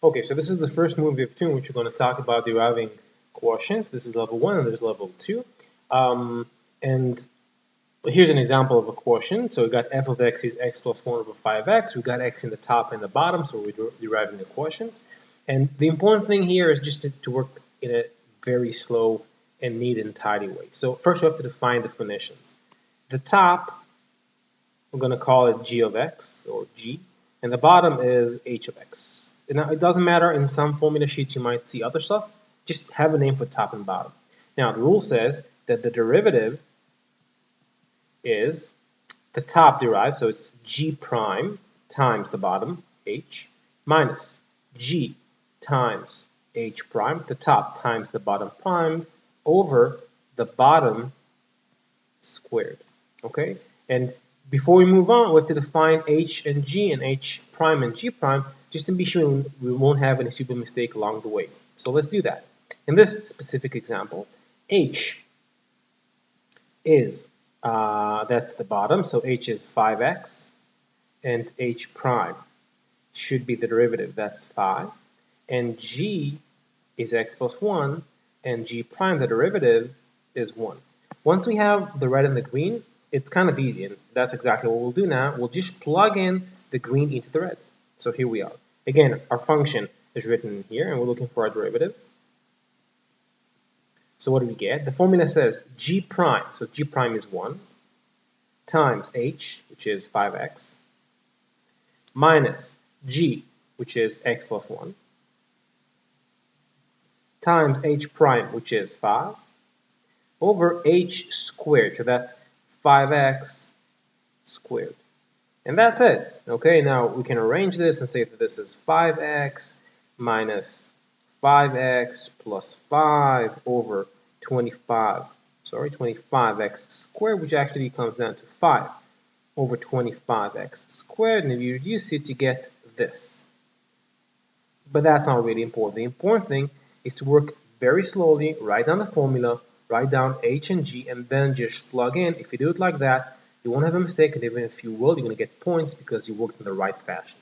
Okay, so this is the first movie of two in which we're going to talk about deriving quotients. This is level 1 and there's level 2. And here's an example of a quotient. So we got f of x is x plus 1 over 5x. We got x in the top and the bottom, so we're deriving the quotient. And the important thing here is just to work in a very slow and neat and tidy way. So first we have to define definitions. The top, we're going to call it g of x, or g, and the bottom is h of x. Now, it doesn't matter, in some formula sheets you might see other stuff, just have a name for top and bottom. Now, the rule says that the derivative is the top derived, so it's g prime times the bottom, h, minus g times h prime, the top times the bottom prime, over the bottom squared, okay? And before we move on, we have to define h and g and h prime and g prime, just to be sure we won't have any stupid mistake along the way. So let's do that. In this specific example, h is, that's the bottom, so h is 5x, and h prime should be the derivative, that's 5, and g is x plus 1, and g prime, the derivative, is 1. Once we have the red and the green, it's kind of easy, and that's exactly what we'll do now. We'll just plug in the green into the red. So here we are. Again, our function is written in here, and we're looking for our derivative. So what do we get? The formula says g prime, so g prime is 1, times h, which is 5x, minus g, which is x plus 1, times h prime, which is 5, over h squared, so that's 5x squared. And that's it. Okay, now we can arrange this and say that this is 5x minus 5x plus 5 over 25x squared, which actually comes down to 5 over 25x squared, and if you reduce it, you get this. But that's not really important. The important thing is to work very slowly, write down the formula, write down h and g, and then just plug in. If you do it like that, you won't have a mistake, and even if you will, you're going to get points because you worked in the right fashion.